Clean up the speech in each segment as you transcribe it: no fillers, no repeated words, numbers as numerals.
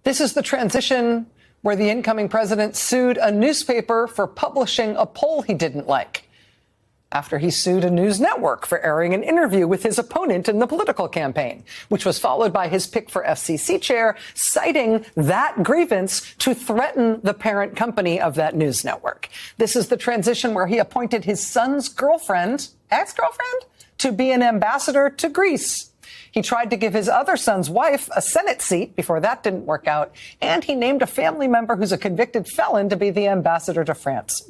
This is the transition where the incoming president sued a newspaper for publishing a poll he didn't like, after he sued a news network for airing an interview with his opponent in the political campaign, which was followed by his pick for FCC chair, citing that grievance to threaten the parent company of that news network. This is the transition where he appointed his son's girlfriend, ex-girlfriend, to be an ambassador to Greece. He tried to give his other son's wife a Senate seat before that didn't work out, and he named a family member who's a convicted felon to be the ambassador to France.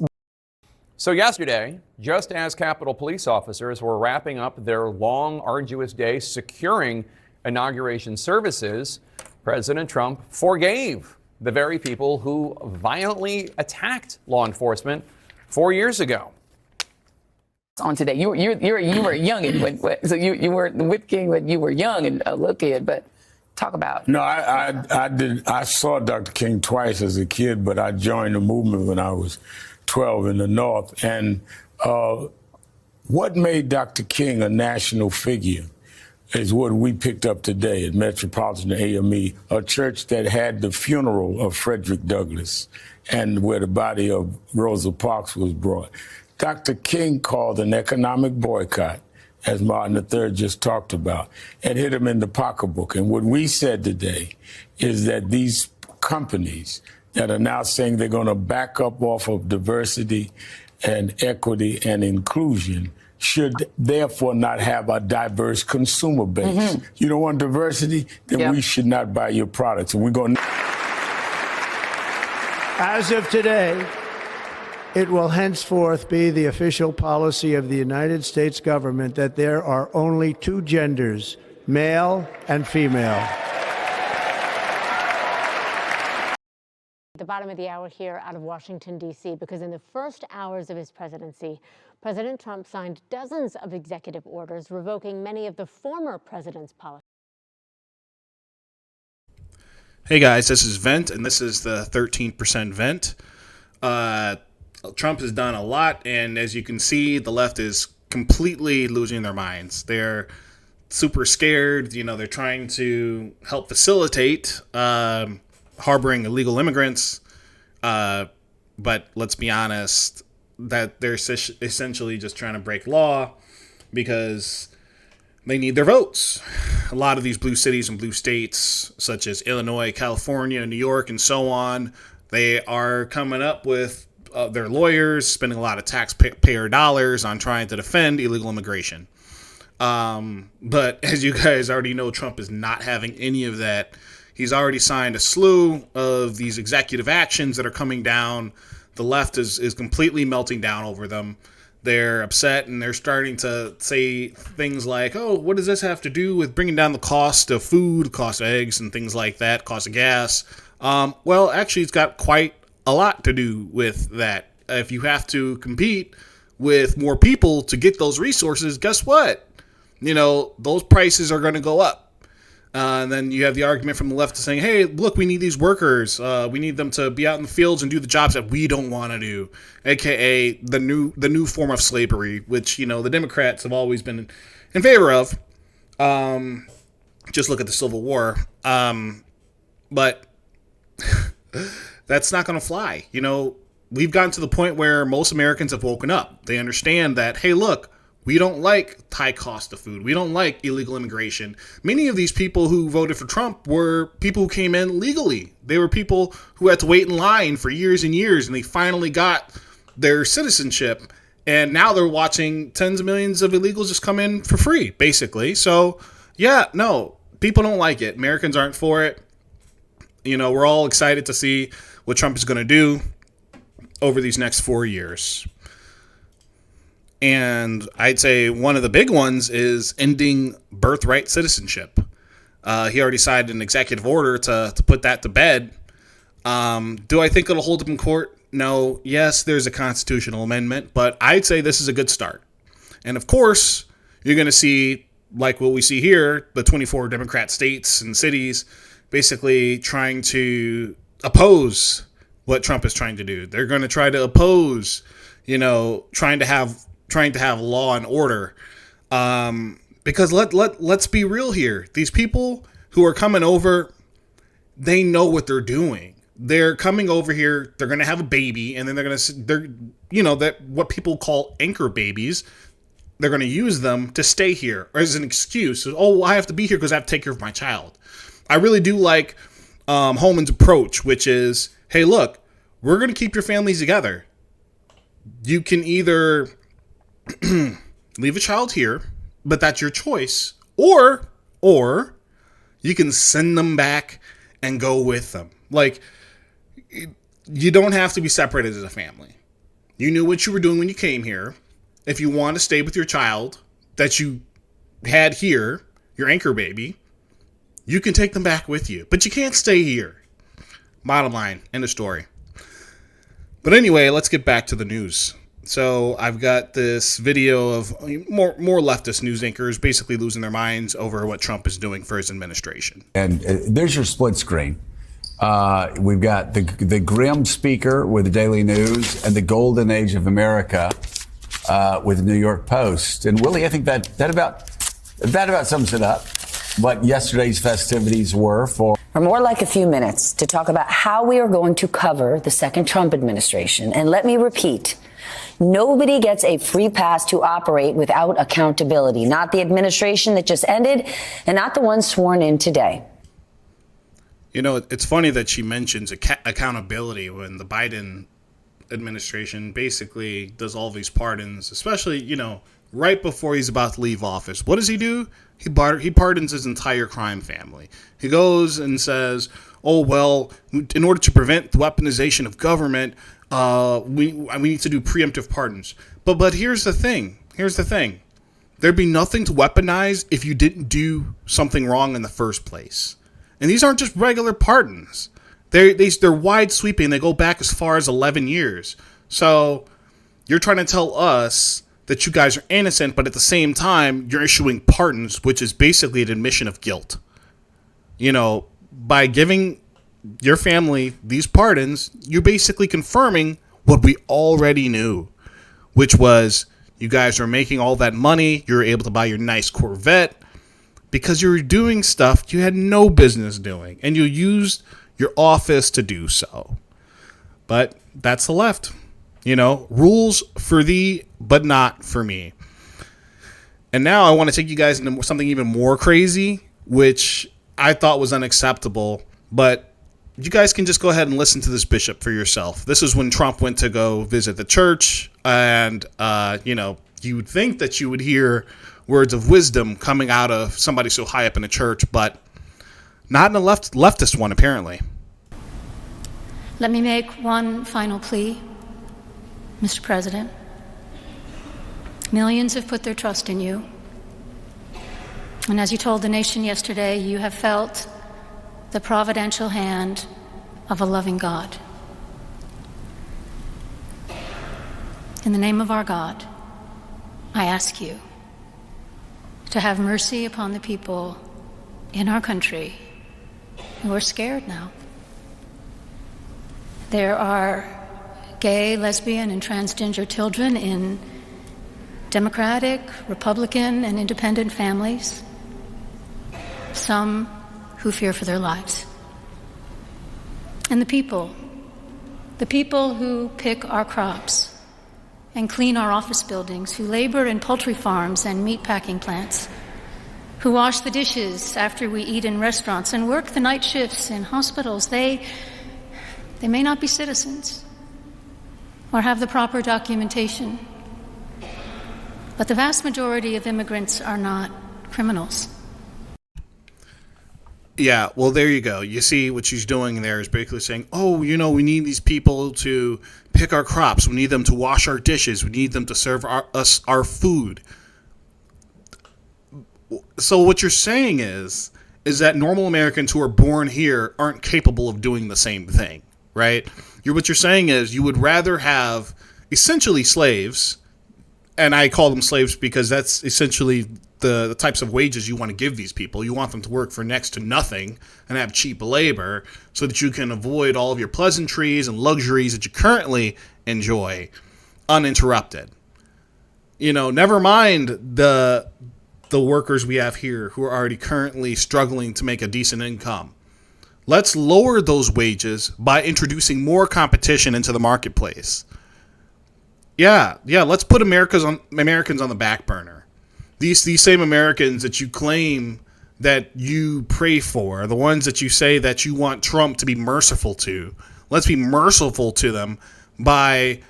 So yesterday, just as Capitol Police officers were wrapping up their long, arduous day securing inauguration services, President Trump forgave the very people who violently attacked law enforcement 4 years ago. On today, you were young, so you weren't the whip king, but you were young and a little kid. But talk about. No, I saw Dr. King twice as a kid, but I joined the movement when I was 12 in the North. And what made Dr. King a national figure is what we picked up today at Metropolitan AME, a church that had the funeral of Frederick Douglass and where the body of Rosa Parks was brought. Dr. King called an economic boycott, as Martin III just talked about, and hit him in the pocketbook. And what we said today is that these companies that are now saying they're going to back up off of diversity and equity and inclusion should therefore not have a diverse consumer base. Mm-hmm. You don't want diversity? Then we should not buy your products. And we're going to... As of today, it will henceforth be the official policy of the United States government that there are only two genders, male and female. The bottom of the hour here out of Washington, D.C., because in the first hours of his presidency, President Trump signed dozens of executive orders revoking many of the former president's policies. Hey guys, this is Vent, and this is the 13% Vent. Trump has done a lot, and as you can see, the left is completely losing their minds. They're super scared. You know, they're trying to help facilitate harboring illegal immigrants, but let's be honest, that they're essentially just trying to break law because they need their votes. A lot of these blue cities and blue states, such as Illinois, California, New York, and so on, they are coming up with their lawyers, spending a lot of taxpayer dollars on trying to defend illegal immigration. But as you guys already know, Trump is not having any of that. He's already signed a slew of these executive actions that are coming down. The left is completely melting down over them. They're upset and they're starting to say things like, oh, what does this have to do with bringing down the cost of food, cost of eggs and things like that, cost of gas? Well, actually, it's got quite a lot to do with that. If you have to compete with more people to get those resources, guess what? You know, those prices are going to go up. And then you have the argument from the left saying, hey, look, we need these workers. We need them to be out in the fields and do the jobs that we don't want to do, a.k.a. the new form of slavery, which, you know, the Democrats have always been in favor of. Just look at the Civil War. But that's not going to fly. You know, we've gotten to the point where most Americans have woken up. They understand that, hey, look, we don't like high cost of food. We don't like illegal immigration. Many of these people who voted for Trump were people who came in legally. They were people who had to wait in line for years and years, and they finally got their citizenship. And now they're watching tens of millions of illegals just come in for free, basically. So, yeah, no, people don't like it. Americans aren't for it. You know, we're all excited to see what Trump is going to do over these next 4 years. And I'd say one of the big ones is ending birthright citizenship. He already signed an executive order to put that to bed. Do I think it'll hold up in court? No. Yes, there's a constitutional amendment, but I'd say this is a good start. And of course, you're going to see, like what we see here, the 24 Democrat states and cities basically trying to oppose what Trump is trying to do. They're going to try to oppose, you know, trying to have law and order. Because let's be real here. These people who are coming over, they know what they're doing. They're coming over here. They're going to have a baby, and then that what people call anchor babies. They're going to use them to stay here or as an excuse. So, oh, I have to be here because I have to take care of my child. I really do like Holman's approach, which is, hey, look, we're going to keep your families together. You can either leave a child here, but that's your choice, or you can send them back and go with them. Like, you don't have to be separated as a family. You knew what you were doing when you came here. If you want to stay with your child that you had here, your anchor baby, you can take them back with you. But you can't stay here. Bottom line, end of story. But anyway, let's get back to the news. So I've got this video of more leftist news anchors basically losing their minds over what Trump is doing for his administration. And there's your split screen. We've got the grim speaker with the Daily News and the golden age of America with the New York Post. And Willie, I think that about sums it up. What yesterday's festivities were for more like a few minutes to talk about how we are going to cover the second Trump administration. And let me repeat, nobody gets a free pass to operate without accountability. Not the administration that just ended and not the one sworn in today. You know, it's funny that she mentions accountability when the Biden administration basically does all these pardons, especially, right before he's about to leave office. What does he do? He pardons his entire crime family. He goes and says, oh, well, in order to prevent the weaponization of government, we need to do preemptive pardons. But here's the thing. There'd be nothing to weaponize if you didn't do something wrong in the first place. And these aren't just regular pardons. They're wide sweeping. They go back as far as 11 years. So you're trying to tell us that you guys are innocent, but at the same time, you're issuing pardons, which is basically an admission of guilt. By giving your family these pardons, you're basically confirming what we already knew, which was you guys are making all that money. You're able to buy your nice Corvette because you were doing stuff you had no business doing, and you used your office to do so. But that's the left. Rules for thee, but not for me. And now I want to take you guys into something even more crazy, which I thought was unacceptable. But you guys can just go ahead and listen to this bishop for yourself. This is when Trump went to go visit the church. And, you would think that you would hear words of wisdom coming out of somebody so high up in the church, but not in a leftist one, apparently. Let me make one final plea, Mr. President. Millions have put their trust in you. And as you told the nation yesterday, you have felt the providential hand of a loving God. In the name of our God, I ask you to have mercy upon the people in our country who are scared now. There are gay, lesbian, and transgender children in Democratic, Republican, and independent families, some who fear for their lives. And the people who pick our crops and clean our office buildings, who labor in poultry farms and meat packing plants, who wash the dishes after we eat in restaurants and work the night shifts in hospitals, they may not be citizens or have the proper documentation, but the vast majority of immigrants are not criminals. Yeah, well, there you go. You see what she's doing there is basically saying, we need these people to pick our crops. We need them to wash our dishes. We need them to serve us our food. So what you're saying is that normal Americans who are born here aren't capable of doing the same thing, right? What you're saying is you would rather have essentially slaves, and I call them slaves because that's essentially the types of wages you want to give these people. You want them to work for next to nothing and have cheap labor so that you can avoid all of your pleasantries and luxuries that you currently enjoy uninterrupted. Never mind the workers we have here who are already currently struggling to make a decent income. Let's lower those wages by introducing more competition into the marketplace. Yeah, let's put Americans on the back burner. These same Americans that you claim that you pray for, the ones that you say that you want Trump to be merciful to. Let's be merciful to them by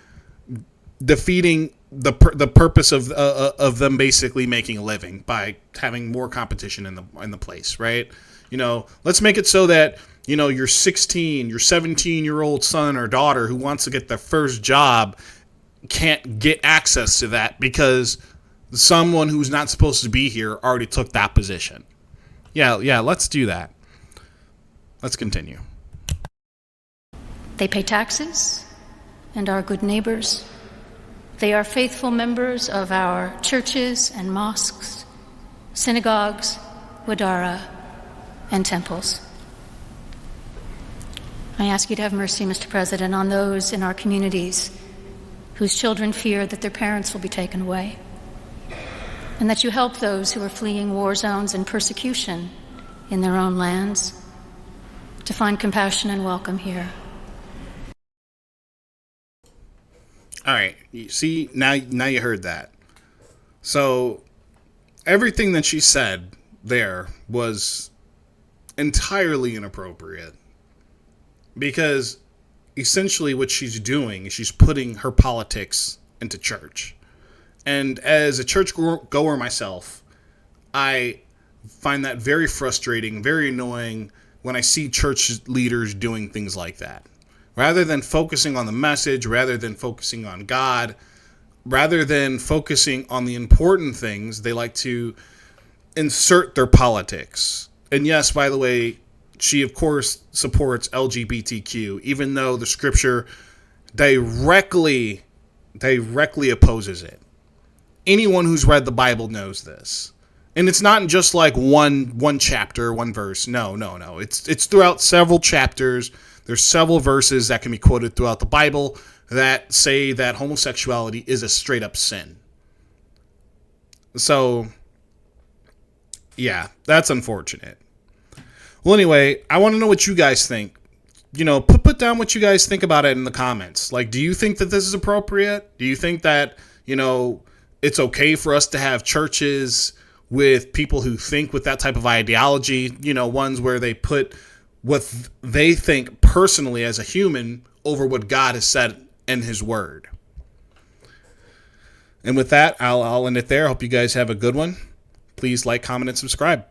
defeating the purpose of them basically making a living by having more competition in the place, right? Let's make it so that your 16, your 17-year-old son or daughter who wants to get their first job can't get access to that because someone who's not supposed to be here already took that position. Yeah, let's do that. Let's continue. They pay taxes and are good neighbors. They are faithful members of our churches and mosques, synagogues, wadara, and temples. I ask you to have mercy, Mr. President, on those in our communities whose children fear that their parents will be taken away, and that you help those who are fleeing war zones and persecution in their own lands to find compassion and welcome here. All right, you see, now you heard that. So everything that she said there was entirely inappropriate, because essentially what she's doing is she's putting her politics into church. And as a church goer myself, I find that very frustrating, very annoying when I see church leaders doing things like that. Rather than focusing on the message, rather than focusing on God, rather than focusing on the important things, they like to insert their politics. And yes, by the way, she of course supports LGBTQ, even though the scripture directly opposes it. Anyone who's read the Bible knows this. And it's not just like one chapter, one verse. No. It's throughout several chapters. There's several verses that can be quoted throughout the Bible that say that homosexuality is a straight up sin. So, yeah, that's unfortunate. Well, anyway, I want to know what you guys think. Put down what you guys think about it in the comments. Like, do you think that this is appropriate? Do you think that, it's okay for us to have churches with people who think with that type of ideology, ones where they put what they think personally as a human over what God has said in his word? And with that, I'll end it there. I hope you guys have a good one. Please like, comment, and subscribe.